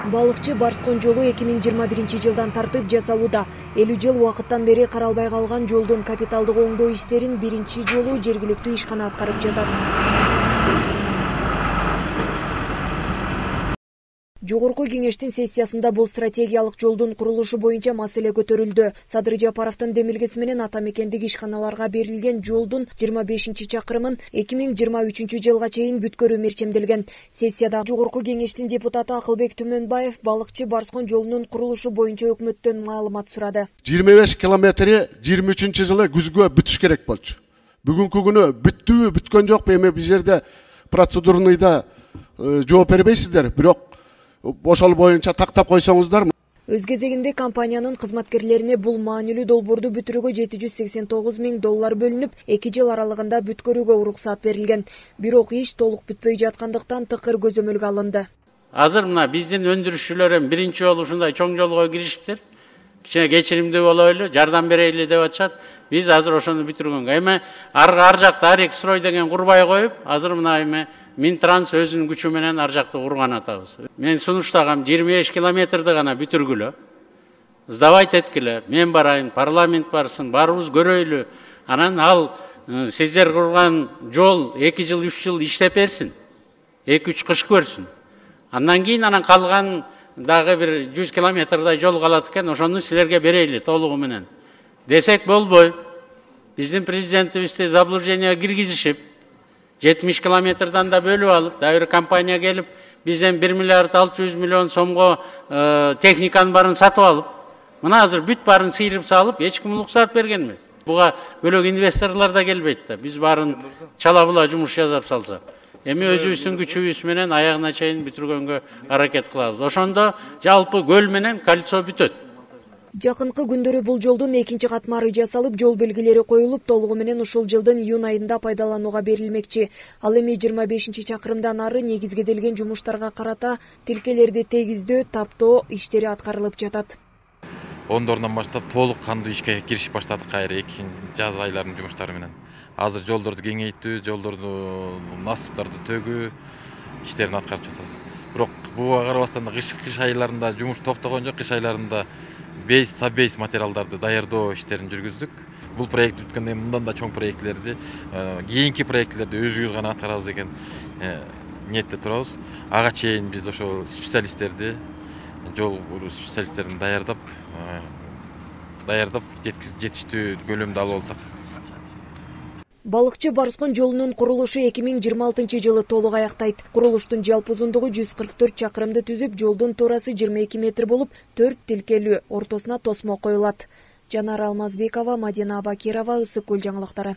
Балыкчы Барскон жолу 2021 жылдан тартып жасалууда. 50 жыл убакыттан бери каралбай калган жолдун капиталдык оңдоо иштерин биринчи жолу жергиликтүү ишкана аткарып жатат. Жогорку кеңештин сессиясында бул стратегиялык жолдун курулушу боюнча маселе көтөрүлдү. Садыр Жапаровдун демилгеси менен ата мекендик ишканаларга берилген жолдун 25-чакырымын 2023 жылга чейин бүткөрүү мерчемделген. Сессияда Жогорку кеңештин депутаты Акылбек Түмөнбаев Балыкчы Барскон жолунун курулушу боюнча өкмөттөн маалымат сурады. 25 километри 23 жылы күзгө бүтүш керек болчу. Бүгүнкү күнү бүттүбү, бүткөн жокпу? Эми бул жерде процедурныйда жооп бербейсиздер, бирок ошол боюнча тактап койсоңуздар. Өз кезегинде компаниянын кызматкерлерине бул маанилүү долбоорду бүтүрүүгө $789 000 бөлүнүп, 2 жыл аралыгында бүткөрүүгө уруксат берилген. Бирок иш толук бүтпөй жаткандыктан тыкыр көзөмөлгө алынды. Азыр мына биздин өндүрүшчүлөр биринчи жолу ушундай чоң жолго киришиптир. Кичине кечиримдүү болойлу, жардам берели деп атышат. Биз азыр ошону бүтүргөнгө. Эми ар жакта Арекстрой деген курбай коюп, азыр мына эми Минтранс өзүнүн күчү менен ар жакты курган атабыз. Мен сунуштагам 25 километрди гана бүтүргүлө. Сдавать эткиле. Мен барайын, парламент барсын, барыбыз көрөйлү. Анан ал сиздер курган жол 2 жыл, 3 жыл иштеп берсин. 2-3 кыш көрсүн. Андан кийин калган дагы бир 100 километрдай жол калат экен, ошону силерге берейли толугу менен. Десек болбой. Биздин президентибизди заблужденияга киргизишип, 70 километрдан да бөлүп алып, дайыр компания келип, бизден 1 миллиард 600 миллион сомго техниканын барын сатып алып, мына азыр бүт барын сыйрып салып, эч ким уруксат берген эмес. Буга бөлөк инвесторлор да келбейт да. Биз барын чала-була жумуш жасап салсак. Эми өзүбүздүн күчүбүз менен аягына чейин бүтүргөнгө аракет кылабыз. Ошондо жалпы көл менен кольцо бүтөт. Жакынкы күндөрү бул жолдун экинчи катмары жасалып, жол белгилери коюлуп, толугу менен ушул жылдын июнь айында пайдаланууга берилмекчи. Ал эми 25-чакырымдан ары негизделген жумуштарга карата тилкелерди тегиздөө, таптоо иштери аткарылып жатат. Ондорунан баштап толук кандуу ишке киришип баштадык кайра жаз айларынын жумуштары менен. Азыр жолдорду кеңейтүү, жолдорду насыптарды төгүү иштерин аткарып жатабыз. Бирок буга карабастан кыш айларында жумуш токтогон жок, кыш айларында бейс материалдарды даярдоо иштерин жүргүздүк. Бул проект бүткөндөн кийин мындан да чоң проектлерди, кийинки проектлерди өзүбүз гана аткарабыз деген ниетте турабыз. Ага чейин биз ошо специалисттерди, жол специалисттерин даярдап жетиштүү көлөмдө алып алсак. Балыкчы Барскон жолунун курулушу 2026 жылы толук аяктайт. Курулуштун жалпы узундугу 144 чакырымды түзүп, жолдун туурасы 22 метр болуп, 4 тилкелүү, ортосуна тосмо коюлат. Жанара Алмазбекова, Мадина Абакирова, Ысык Көл жаңылыктары.